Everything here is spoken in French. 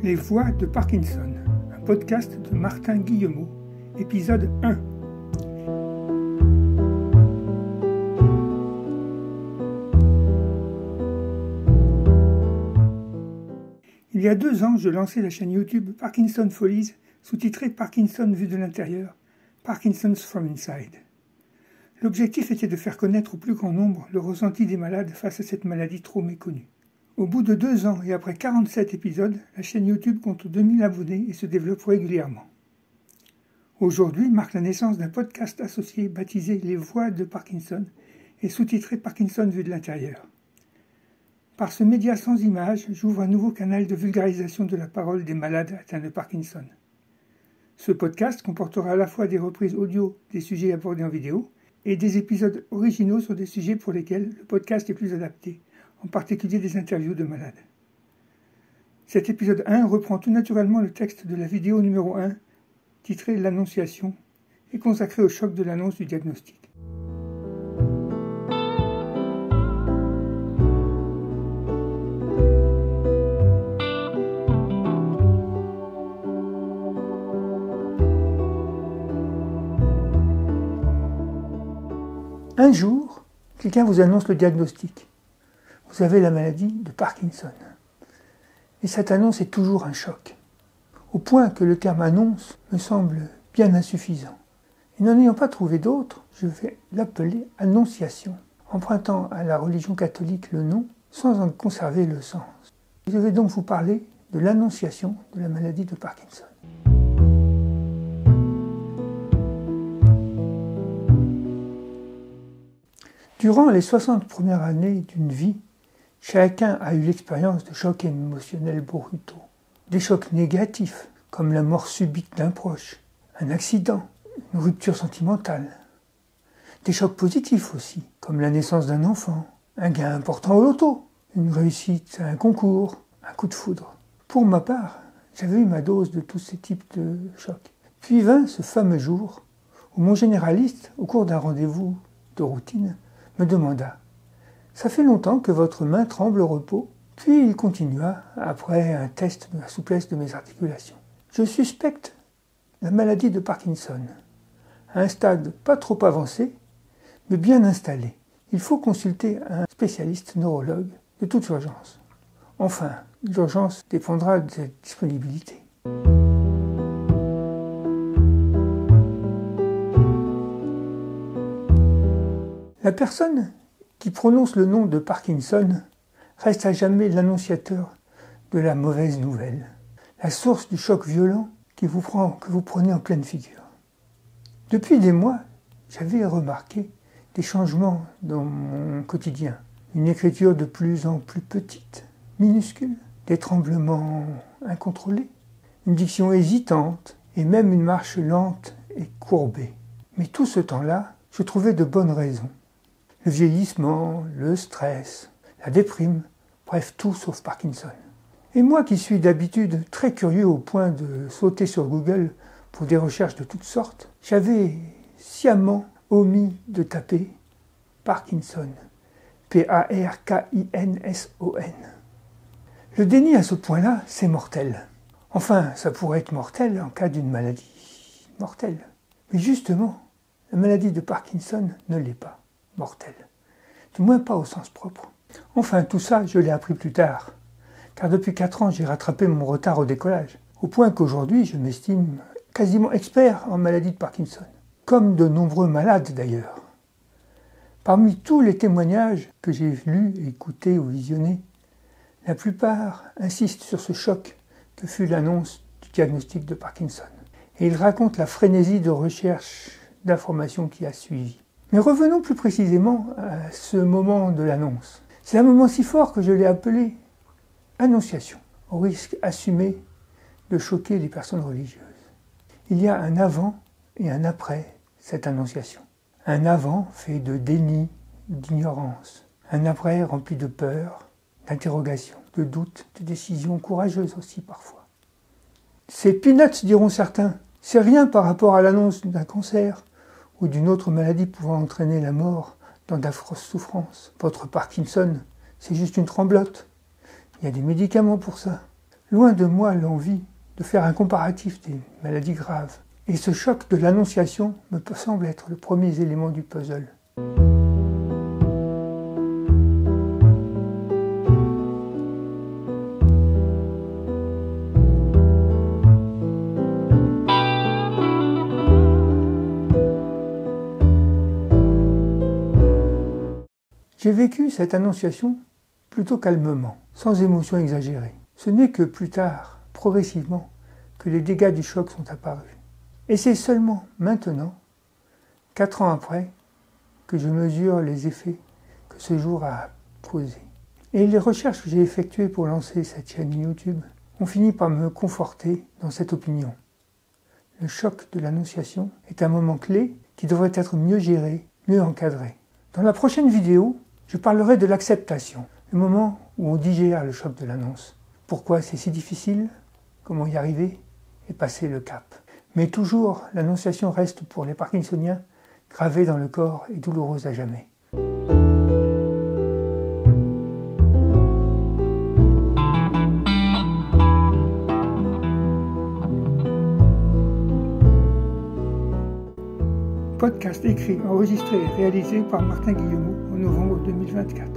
Les voix de Parkinson, un podcast de Martin Guillemot, épisode 1. Il y a 2 ans, je lançais la chaîne YouTube Parkinson Follies, sous-titrée Parkinson vu de l'intérieur, Parkinson's from Inside. L'objectif était de faire connaître au plus grand nombre le ressenti des malades face à cette maladie trop méconnue. Au bout de 2 ans et après 47 épisodes, la chaîne YouTube compte 2000 abonnés et se développe régulièrement. Aujourd'hui marque la naissance d'un podcast associé baptisé Les Voix de Parkinson et sous-titré Parkinson vu de l'intérieur. Par ce média sans image, j'ouvre un nouveau canal de vulgarisation de la parole des malades atteints de Parkinson. Ce podcast comportera à la fois des reprises audio des sujets abordés en vidéo et des épisodes originaux sur des sujets pour lesquels le podcast est plus adapté, en particulier des interviews de malades. Cet épisode 1 reprend tout naturellement le texte de la vidéo numéro 1, titrée L'Annonciation, et consacrée au choc de l'annonce du diagnostic. Un jour, quelqu'un vous annonce le diagnostic. Vous avez la maladie de Parkinson. Et cette annonce est toujours un choc, au point que le terme annonce me semble bien insuffisant. Et n'en ayant pas trouvé d'autre, je vais l'appeler annonciation, empruntant à la religion catholique le nom sans en conserver le sens. Je vais donc vous parler de l'annonciation de la maladie de Parkinson. Durant les 60 premières années d'une vie, chacun a eu l'expérience de chocs émotionnels brutaux. Des chocs négatifs, comme la mort subite d'un proche, un accident, une rupture sentimentale. Des chocs positifs aussi, comme la naissance d'un enfant, un gain important au loto, une réussite à un concours, un coup de foudre. Pour ma part, j'avais eu ma dose de tous ces types de chocs. Puis vint ce fameux jour où mon généraliste, au cours d'un rendez-vous de routine, me demanda « Ça fait longtemps que votre main tremble au repos ?» Puis il continua, après un test de la souplesse de mes articulations. « Je suspecte la maladie de Parkinson, à un stade pas trop avancé, mais bien installé. Il faut consulter un spécialiste neurologue de toute urgence. Enfin, l'urgence dépendra de cette disponibilité. » La personne qui prononce le nom de Parkinson reste à jamais l'annonciateur de la mauvaise nouvelle, la source du choc violent que vous prenez en pleine figure. Depuis des mois, j'avais remarqué des changements dans mon quotidien. Une écriture de plus en plus petite, minuscule, des tremblements incontrôlés, une diction hésitante et même une marche lente et courbée. Mais tout ce temps-là, je trouvais de bonnes raisons. Le vieillissement, le stress, la déprime, bref, tout sauf Parkinson. Et moi qui suis d'habitude très curieux au point de sauter sur Google pour des recherches de toutes sortes, j'avais sciemment omis de taper Parkinson, P-A-R-K-I-N-S-O-N. Le déni à ce point-là, c'est mortel. Enfin, ça pourrait être mortel en cas d'une maladie mortelle. Mais justement, la maladie de Parkinson ne l'est pas. Mortel. Du moins pas au sens propre. Enfin, tout ça, je l'ai appris plus tard, car depuis 4 ans, j'ai rattrapé mon retard au décollage, au point qu'aujourd'hui, je m'estime quasiment expert en maladie de Parkinson, comme de nombreux malades d'ailleurs. Parmi tous les témoignages que j'ai lus, écoutés ou visionnés, la plupart insistent sur ce choc que fut l'annonce du diagnostic de Parkinson. Et ils racontent la frénésie de recherche d'informations qui a suivi. Mais revenons plus précisément à ce moment de l'annonce. C'est un moment si fort que je l'ai appelé annonciation, au risque assumé de choquer les personnes religieuses. Il y a un avant et un après cette annonciation. Un avant fait de déni, d'ignorance. Un après rempli de peur, d'interrogation, de doute, de décisions courageuses aussi parfois. C'est peanuts, diront certains. C'est rien par rapport à l'annonce d'un cancer ou d'une autre maladie pouvant entraîner la mort dans d'affreuses souffrances. Votre Parkinson, c'est juste une tremblote. Il y a des médicaments pour ça. Loin de moi l'envie de faire un comparatif des maladies graves. Et ce choc de l'annonciation me semble être le premier élément du puzzle. J'ai vécu cette annonciation plutôt calmement, sans émotion exagérée. Ce n'est que plus tard, progressivement, que les dégâts du choc sont apparus. Et c'est seulement maintenant, 4 ans après, que je mesure les effets que ce jour a causés. Et les recherches que j'ai effectuées pour lancer cette chaîne YouTube ont fini par me conforter dans cette opinion. Le choc de l'annonciation est un moment clé qui devrait être mieux géré, mieux encadré. Dans la prochaine vidéo, je parlerai de l'acceptation, le moment où on digère le choc de l'annonce. Pourquoi c'est si difficile, comment y arriver et passer le cap. Mais toujours, l'annonciation reste pour les parkinsoniens gravée dans le corps et douloureuse à jamais. Podcast écrit, enregistré et réalisé par Martin Guillemot en novembre 2024.